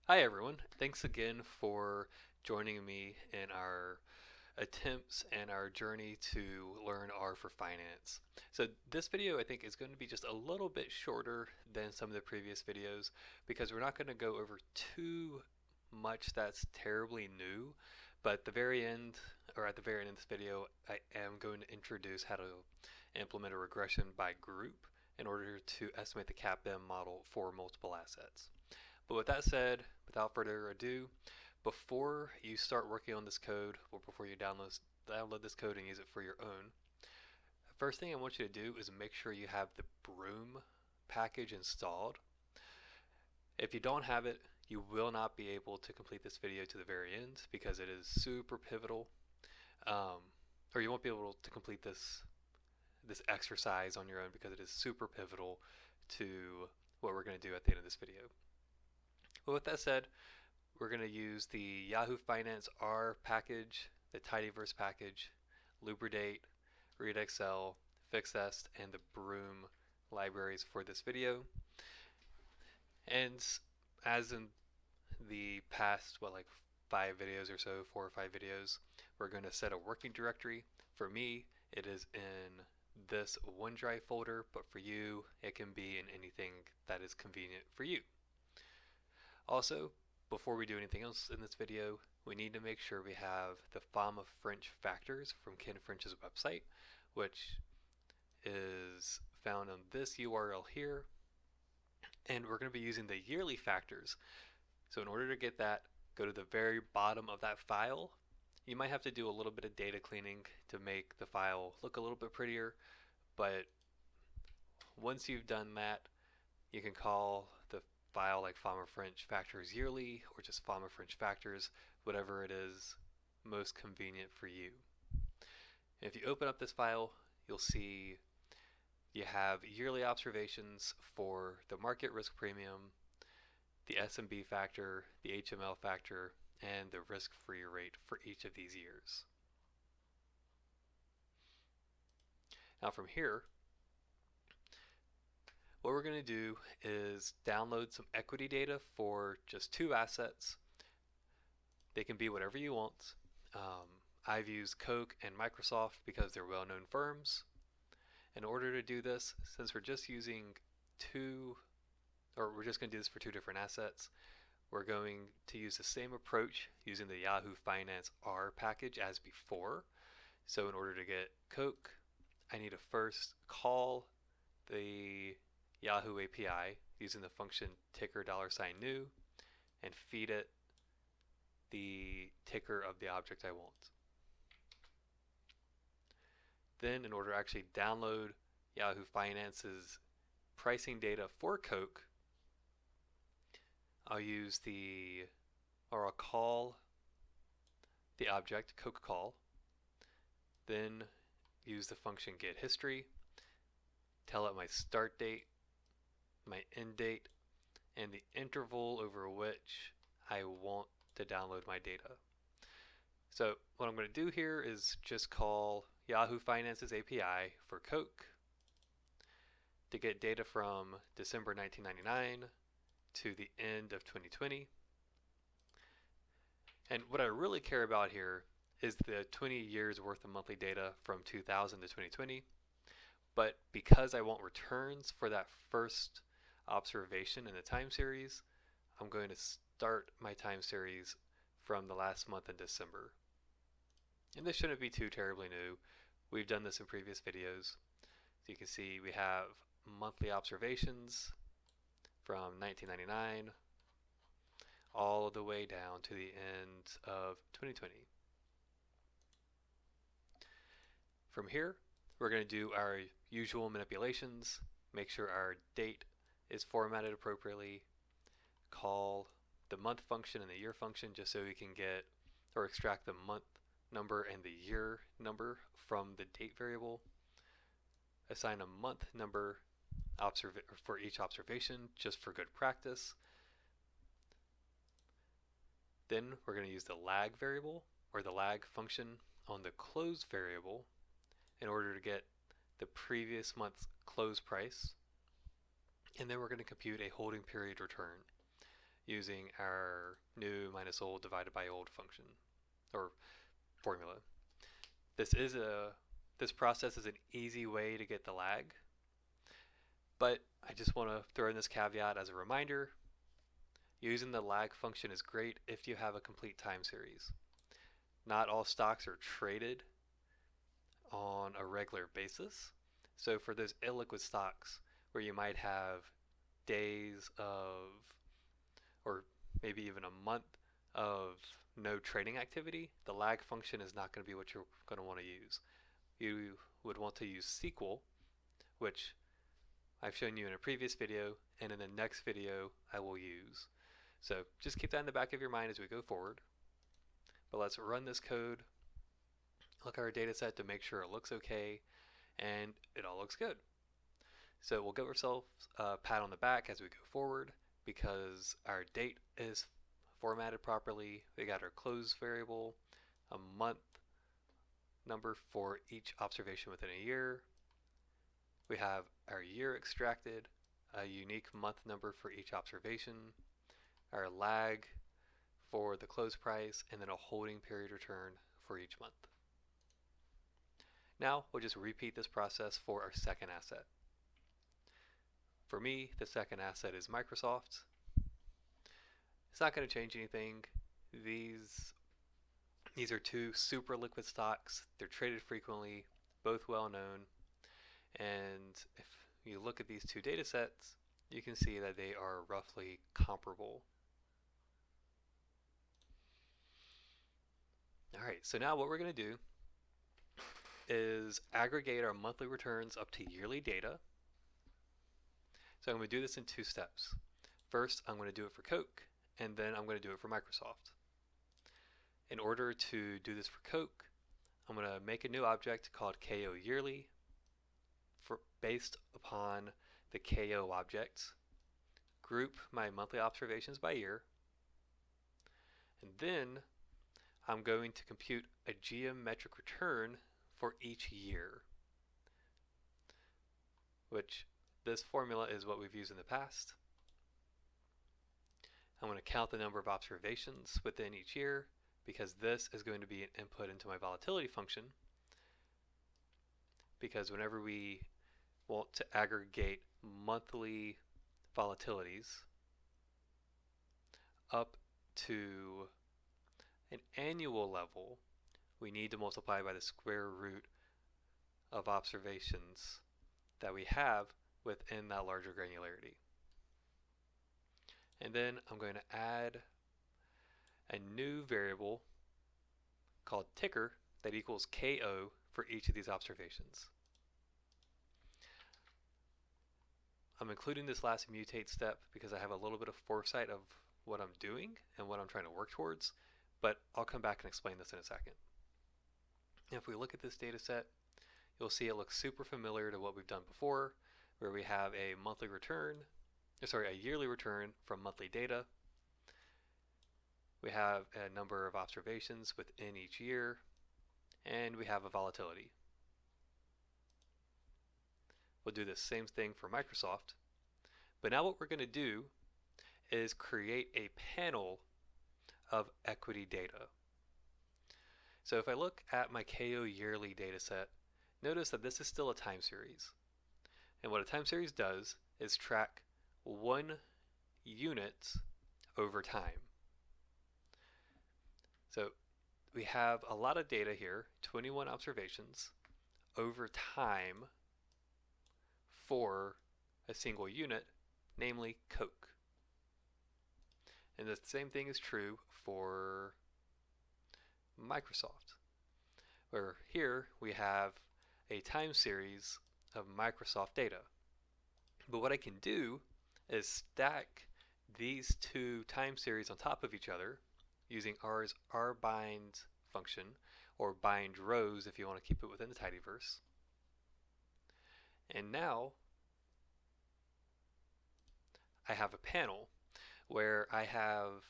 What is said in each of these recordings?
Hi everyone, thanks again for joining me in our attempts and our journey to learn R for finance. So this video I think is going to be just a little bit shorter than some of the previous videos because we're not going to go over too much that's terribly new, but at the very end of this video I am going to introduce how to implement a regression by group in order to estimate the CAPM model for multiple assets. But with that said, without further ado, before you start working on this code, or before you download this code and use it for your own, the first thing I want you to do is make sure you have the Broom package installed. If you don't have it, you will not be able to complete this video to the very end because it is super pivotal, um, or you won't be able to complete this exercise on your own because it is super pivotal to what we're going to do at the end of this video. But with that said, we're going to use the Yahoo Finance R package, the Tidyverse package, Lubridate, ReadXL, FixEst, and the Broom libraries for this video. And as in the past, like 5 videos or so, 4 or 5 videos, we're going to set a working directory. For me, it is in this OneDrive folder, but for you, it can be in anything that is convenient for you. Also, before we do anything else in this video, we need to make sure we have the Fama French factors from Ken French's website, which is found on this URL here. And we're going to be using the yearly factors. So in order to get that, go to the very bottom of that file. You might have to do a little bit of data cleaning to make the file look a little bit prettier, but once you've done that, you can call the file like Fama French factors yearly or just Fama French factors, whatever it is most convenient for you. And if you open up this file, you'll see you have yearly observations for the market risk premium, the S&B factor, the HML factor, and the risk-free rate for each of these years. Now from here, what we're going to do is download some equity data for just 2 assets. They can be whatever you want. I've used Coke and Microsoft because they're well-known firms. In order to do this, since we're just using we're just going to do this for 2 different assets, we're going to use the same approach using the Yahoo Finance R package as before. So in order to get Coke, I need to first call the Yahoo API using the function ticker $new and feed it the ticker of the object I want. Then in order to actually download Yahoo Finance's pricing data for Coke, I'll call the object Coke call, then use the function get history, tell it my start date, my end date, and the interval over which I want to download my data. So what I'm going to do here is just call Yahoo Finance's API for Coke to get data from December 1999 to the end of 2020. And what I really care about here is the 20 years worth of monthly data from 2000 to 2020. But because I want returns for that first observation in the time series, I'm going to start my time series from the last month in December. And this shouldn't be too terribly new. We've done this in previous videos. So you can see we have monthly observations from 1999 all the way down to the end of 2020. From here, we're going to do our usual manipulations, make sure our date is formatted appropriately, call the month function and the year function just so we can get or extract the month number and the year number from the date variable, assign a month number for each observation just for good practice. Then we're going to use the lag variable or the lag function on the close variable in order to get the previous month's close price. And then we're going to compute a holding period return. using our new minus old divided by old function or formula. This process is an easy way to get the lag, but I just want to throw in this caveat as a reminder. Using the lag function is great if you have a complete time series. Not all stocks are traded on a regular basis. So for those illiquid stocks where you might have days of, or maybe even a month of no trading activity, the lag function is not going to be what you're going to want to use. You would want to use SQL, which I've shown you in a previous video, and in the next video I will use. So just keep that in the back of your mind as we go forward. But let's run this code, look at our data set to make sure it looks okay, and it all looks good. So we'll give ourselves a pat on the back as we go forward because our date is formatted properly. We got our close variable, a month number for each observation within a year. We have our year extracted, a unique month number for each observation, our lag for the close price, and then a holding period return for each month. Now we'll just repeat this process for our second asset. For me, the second asset is Microsoft. It's not going to change anything. These are two super liquid stocks. They're traded frequently, both well known. And if you look at these two data sets, you can see that they are roughly comparable. Alright, so now what we're going to do is aggregate our monthly returns up to yearly data. So I'm going to do this in two steps. First, I'm going to do it for Coke, and then I'm going to do it for Microsoft. In order to do this for Coke, I'm going to make a new object called KO yearly based upon the KO objects, group my monthly observations by year, and then I'm going to compute a geometric return for each year, which this formula is what we've used in the past. I'm going to count the number of observations within each year because this is going to be an input into my volatility function, because whenever we want to aggregate monthly volatilities up to an annual level, we need to multiply by the square root of observations that we have within that larger granularity. And then I'm going to add a new variable called ticker that equals KO for each of these observations. I'm including this last mutate step because I have a little bit of foresight of what I'm doing and what I'm trying to work towards, but I'll come back and explain this in a second. If we look at this data set, you'll see it looks super familiar to what we've done before, where we have a yearly return from monthly data. We have a number of observations within each year, and we have a volatility. We'll do the same thing for Microsoft, but now what we're going to do is create a panel of equity data. So if I look at my KO yearly data set, notice that this is still a time series. And what a time series does is track one unit over time. So we have a lot of data here, 21 observations over time for a single unit, namely Coke. And the same thing is true for Microsoft, where here we have a time series of Microsoft data. But what I can do is stack these two time series on top of each other using our bind function, or bind rows if you want to keep it within the tidyverse. And now I have a panel where I have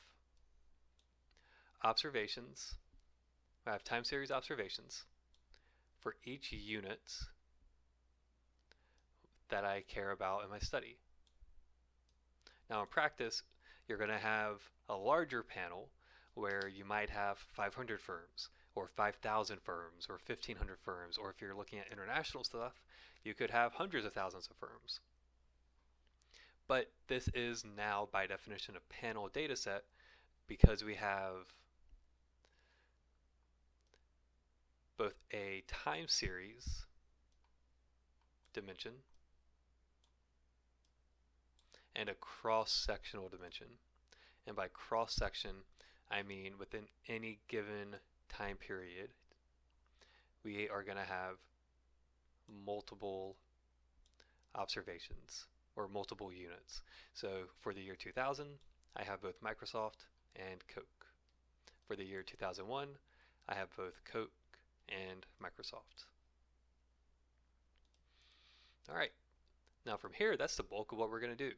observations. I have time series observations for each unit that I care about in my study. Now in practice, you're going to have a larger panel where you might have 500 firms or 5,000 firms or 1,500 firms, or if you're looking at international stuff, you could have hundreds of thousands of firms. But this is now by definition a panel data set because we have both a time series dimension and a cross-sectional dimension. And by cross-section, I mean within any given time period, we are going to have multiple observations or multiple units. So for the year 2000, I have both Microsoft and Coke. For the year 2001, I have both Coke and Microsoft. All right, now from here, that's the bulk of what we're going to do.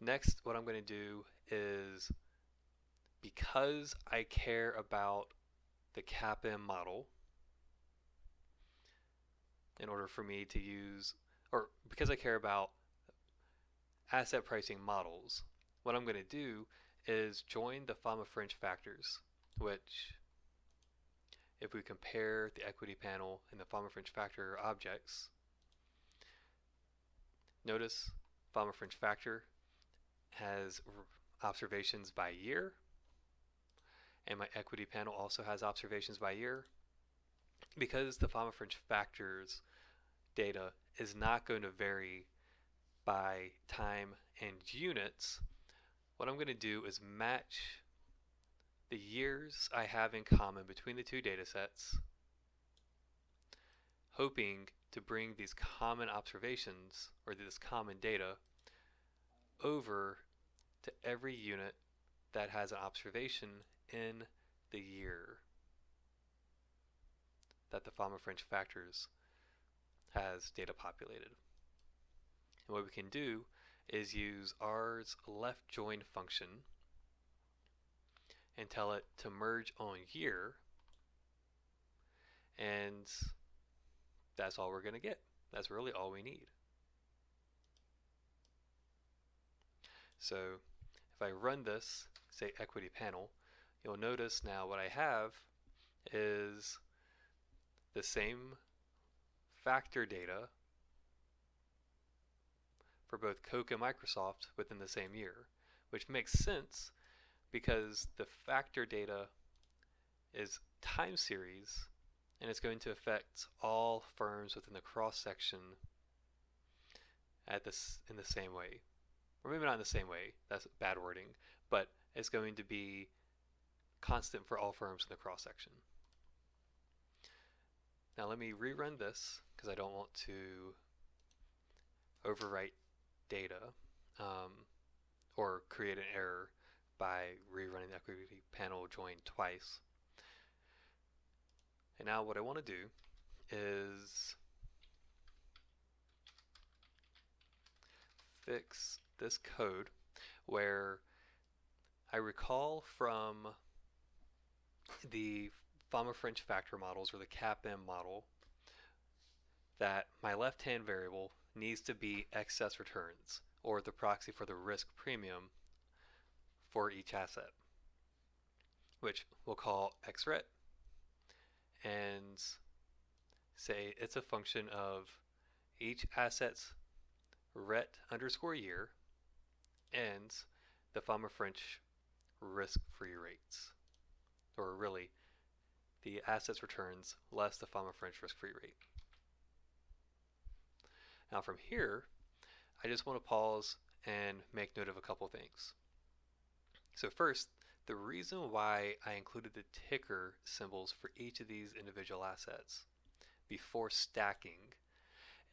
Next, what I'm going to do is, because I care about the CAPM model, in order for me to use, or because I care about asset pricing models, what I'm going to do is join the Fama-French factors, which, if we compare the equity panel and the Fama-French factor objects, notice Fama-French factor has observations by year, and my equity panel also has observations by year. Because the Fama-French factors data is not going to vary by time and units, what I'm going to do is match the years I have in common between the two data sets, hoping to bring these common observations or this common data over to every unit that has an observation in the year that the Fama-French factors has data populated. And what we can do is use R's left join function and tell it to merge on year, and that's all we're going to get. That's really all we need. So if I run this, say equity panel, you'll notice now what I have is the same factor data for both Coke and Microsoft within the same year, which makes sense because the factor data is time series and it's going to affect all firms within the cross section in the same way. Or maybe not in the same way, that's bad wording, but it's going to be constant for all firms in the cross section. Now let me rerun this because I don't want to overwrite data or create an error by rerunning the equity panel join twice. And now what I want to do is fix this code where I recall from the Fama-French factor models or the CAPM model that my left-hand variable needs to be excess returns, or the proxy for the risk premium for each asset, which we'll call xret, and say it's a function of each asset's ret underscore year and the Fama-French risk-free rates, or really the assets returns less the Fama-French risk-free rate. Now from here, I just want to pause and make note of a couple things. So first, the reason why I included the ticker symbols for each of these individual assets before stacking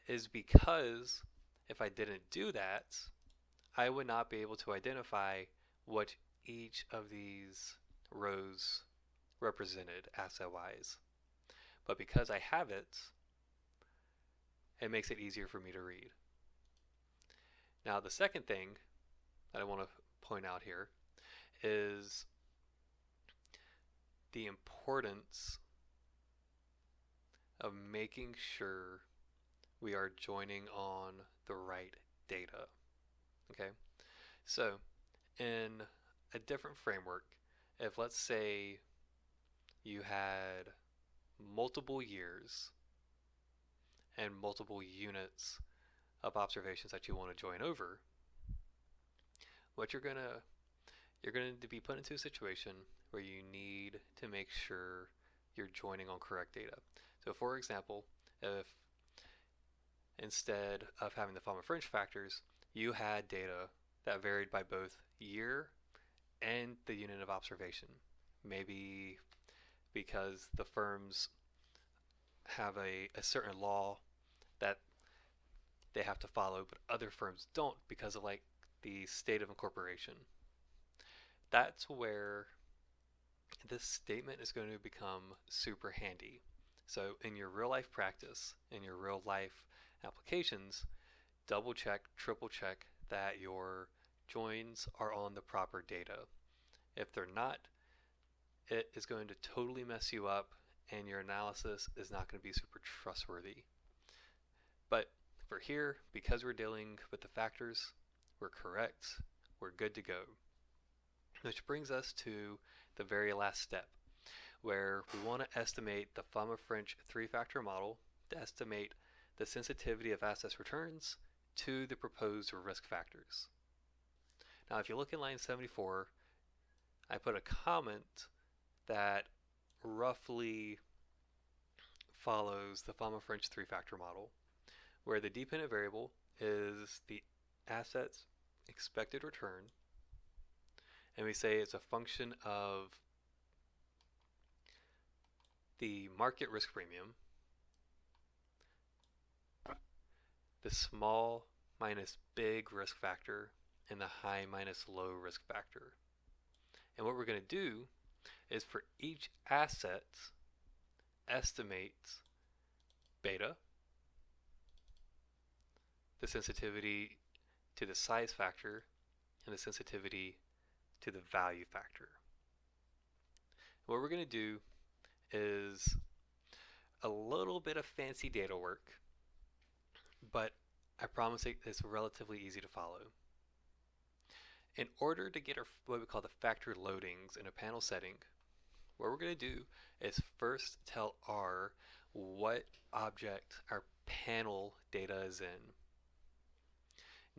is because if I didn't do that, I would not be able to identify what each of these rows represented asset-wise. But because I have it, it makes it easier for me to read. Now the second thing that I want to point out here is the importance of making sure we are joining on the right data. Okay, so in a different framework, if let's say you had multiple years and multiple units of observations that you want to join over, what you're going to be put into a situation where you need to make sure you're joining on correct data. So for example, if instead of having the Fama fringe factors, you had data that varied by both year and the unit of observation. Maybe because the firms have a certain law that they have to follow, but other firms don't because of like the state of incorporation. That's where this statement is going to become super handy. So in your real life practice, in your real life applications, double check, triple check that your joins are on the proper data. If they're not, it is going to totally mess you up and your analysis is not going to be super trustworthy. But for here, because we're dealing with the factors, we're correct, we're good to go. Which brings us to the very last step, where we want to estimate the Fama fringe three-factor model to estimate the sensitivity of assets returns to the proposed risk factors. Now, if you look in line 74, I put a comment that roughly follows the Fama fringe three-factor model, where the dependent variable is the asset's expected return, and we say it's a function of the market risk premium, the small minus big risk factor, and the high minus low risk factor. And what we're going to do is for each asset, estimate beta, the sensitivity to the size factor, and the sensitivity to the value factor. What we're going to do is a little bit of fancy data work, but I promise it's relatively easy to follow. In order to get our, what we call the factor loadings in a panel setting, what we're going to do is first tell R what object our panel data is in.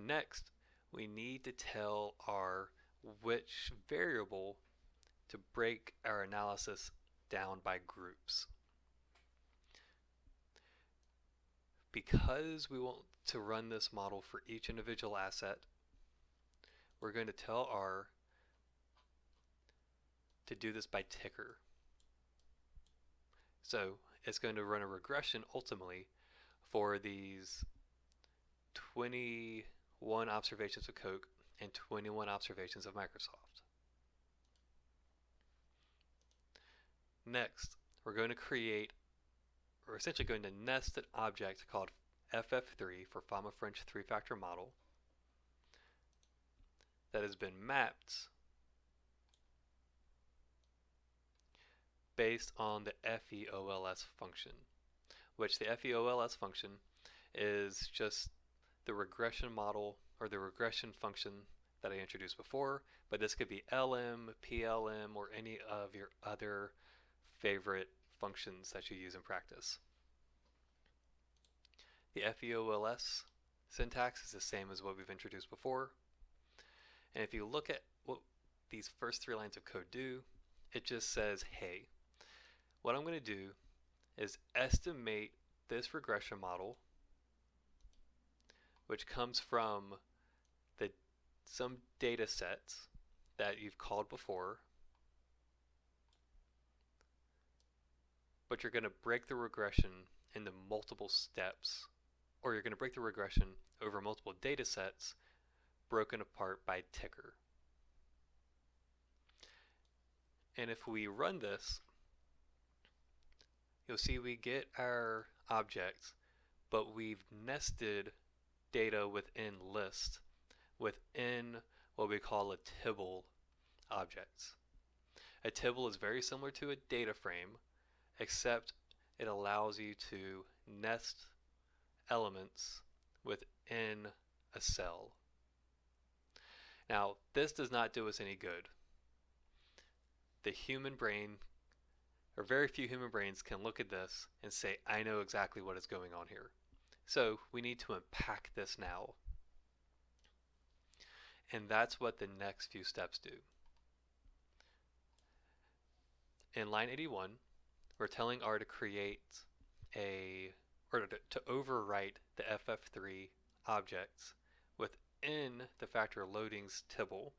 Next, we need to tell R which variable to break our analysis down by groups. Because we want to run this model for each individual asset, we're going to tell R to do this by ticker. So it's going to run a regression ultimately for these 21 observations of Coke and 21 observations of Microsoft. Next, we're going to create, or essentially going to nest an object called FF3 for Fama fringe three-factor model that has been mapped based on the FEOLS function, which the FEOLS function is just the regression model or the regression function that I introduced before, but this could be LM, PLM, or any of your other favorite functions that you use in practice. The FEOLS syntax is the same as what we've introduced before. And if you look at what these first three lines of code do, it just says, hey, what I'm going to do is estimate this regression model, which comes from some data sets that you've called before, but you're going to break the regression into multiple steps, or you're going to break the regression over multiple data sets broken apart by ticker. And if we run this, you'll see we get our object, but we've nested data within list within what we call a tibble object. A tibble is very similar to a data frame, except it allows you to nest elements within a cell. Now, this does not do us any good. The human brain, or very few human brains, can look at this and say, I know exactly what is going on here. So we need to unpack this now. And that's what the next few steps do. In line 81, we're telling R to create or to overwrite the FF3 objects within the factor loadings tibble.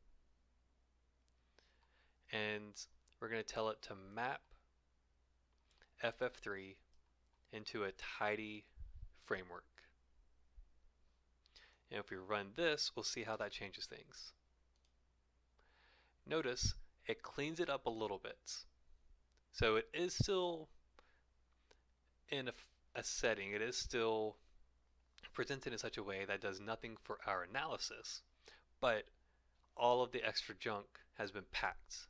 And we're going to tell it to map FF3 into a tidy framework. And if we run this, we'll see how that changes things. Notice it cleans it up a little bit. So it is still in a setting, it is still presented in such a way that does nothing for our analysis, but all of the extra junk has been packed.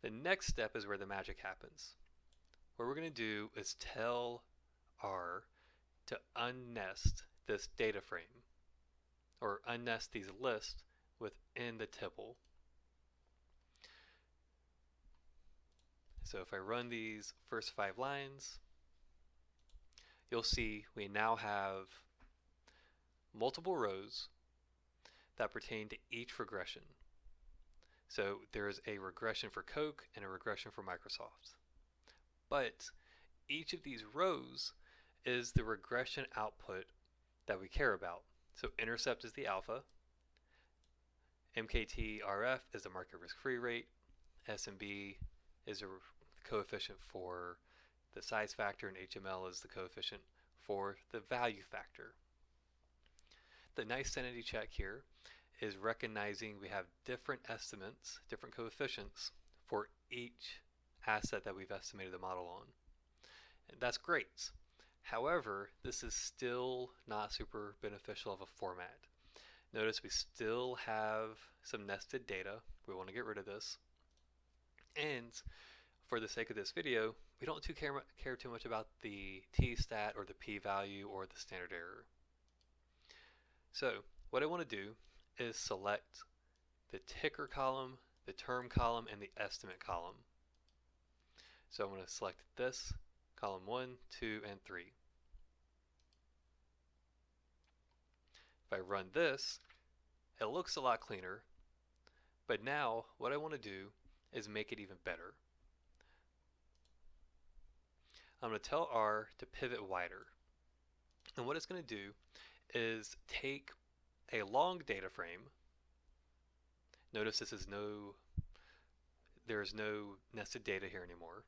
The next step is where the magic happens. What we're going to do is tell R to unnest this data frame, or unnest these lists within the tibble. So if I run these first 5 lines, you'll see we now have multiple rows that pertain to each regression. So there is a regression for Coke and a regression for Microsoft. But each of these rows is the regression output that we care about. So intercept is the alpha, MKT-RF is the market risk-free rate, SMB is a coefficient for the size factor, and HML is the coefficient for the value factor. The nice sanity check here is recognizing we have different estimates, different coefficients for each asset that we've estimated the model on. And that's great. However, this is still not super beneficial of a format. Notice we still have some nested data. We want to get rid of this. And for the sake of this video, we don't care too much about the t-stat or the p-value or the standard error. So what I want to do is select the ticker column, the term column, and the estimate column. So I'm going to select this, column 1, 2, and 3. If I run this, it looks a lot cleaner, but now what I want to do is make it even better. I'm going to tell R to pivot wider. And what it's going to do is take a long data frame. Notice there's no nested data here anymore.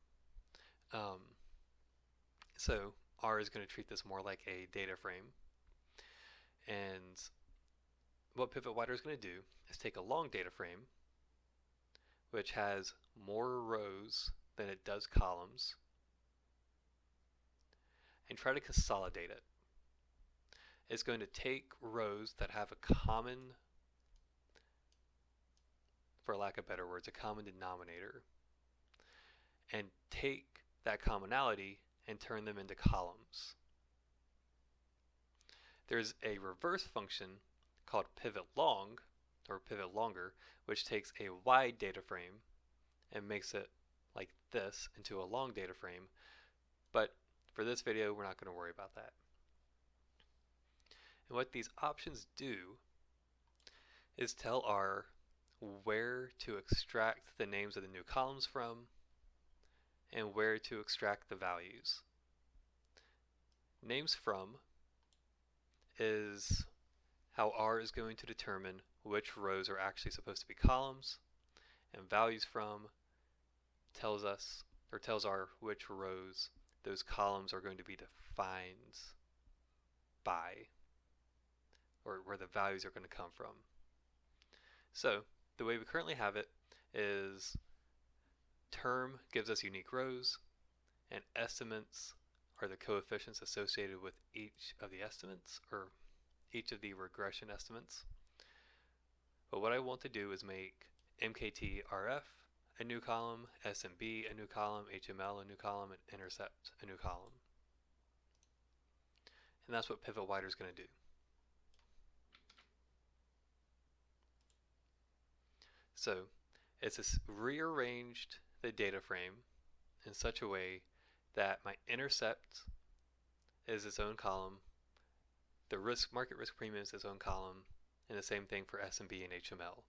So R is going to treat this more like a data frame. And what pivot wider is going to do is take a long data frame, which has more rows than it does columns, and try to consolidate it. It's going to take rows that have a common, for lack of better words, a common denominator, and take that commonality and turn them into columns. There's a reverse function called pivot long, or pivot longer, which takes a wide data frame and makes it like this into a long data frame, but for this video we're not going to worry about that. And what these options do is tell R where to extract the names of the new columns from and where to extract the values. Names from is how R is going to determine which rows are actually supposed to be columns, and values from tells R which rows those columns are going to be defined by, or where the values are going to come from. So the way we currently have it is term gives us unique rows, and estimates are the coefficients associated with each of the estimates, or each of the regression estimates. But what I want to do is make MKT-RF a new column, SMB a new column, HML a new column, and intercept a new column. And that's what pivot wider is going to do. So it's rearranged the data frame in such a way that my intercept is its own column, the market risk premium is its own column, and the same thing for S&B and HML.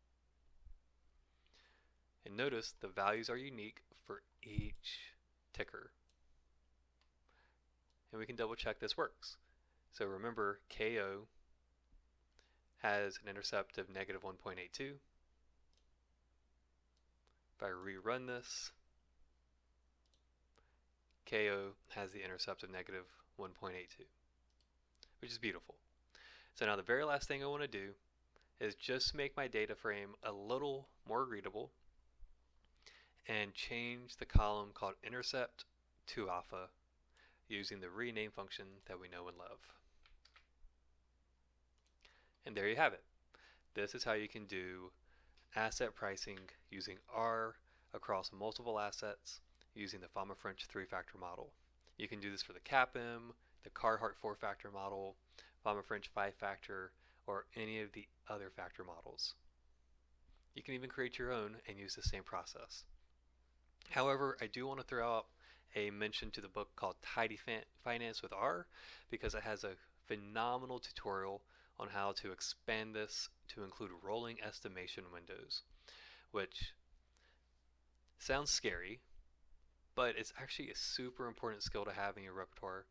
And notice the values are unique for each ticker. And we can double check this works. So remember, KO has an intercept of negative 1.82. If I rerun this, KO has the intercept of negative 1.82, which is beautiful. So now the very last thing I want to do is just make my data frame a little more readable and change the column called intercept to alpha using the rename function that we know and love. And there you have it. This is how you can do asset pricing using R across multiple assets using the Fama-French 3-factor model. You can do this for the CAPM, the Carhart 4-factor model, Fama-French 5-factor, or any of the other factor models. You can even create your own and use the same process. However, I do want to throw out a mention to the book called Tidy Finance with R because it has a phenomenal tutorial on how to expand this to include rolling estimation windows, which sounds scary, but it's actually a super important skill to have in your repertoire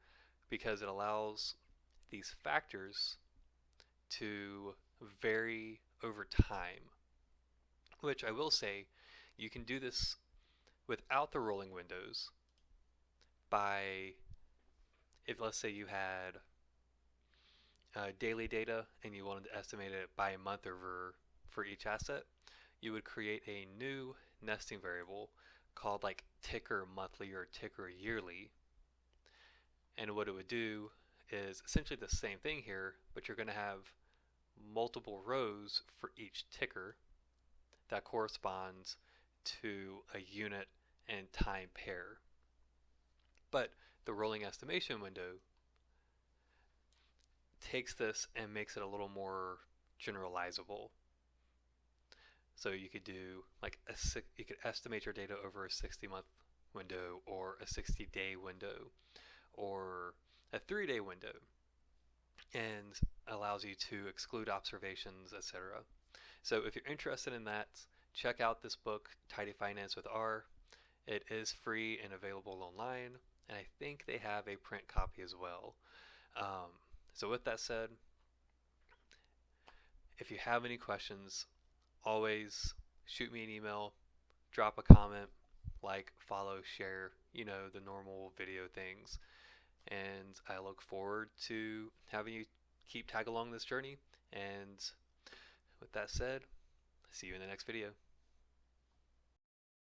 because it allows these factors to vary over time, which I will say you can do this without the rolling windows by, if let's say you had daily data and you wanted to estimate it by a month over for each asset, you would create a new nesting variable called like ticker monthly or ticker yearly. And what it would do is essentially the same thing here, but you're going to have multiple rows for each ticker that corresponds to a unit and time pair. But the rolling estimation window takes this and makes it a little more generalizable. So you could do like you could estimate your data over a 60-month window or a 60-day window or a 3-day window, and allows you to exclude observations, etc. So if you're interested in that, check out this book, Tidy Finance with R. It is free and available online, and I think they have a print copy as well. So with that said, if you have any questions, always shoot me an email, drop a comment, like, follow, share, the normal video things. And I look forward to having you keep tag along this journey. And with that said, see you in the next video.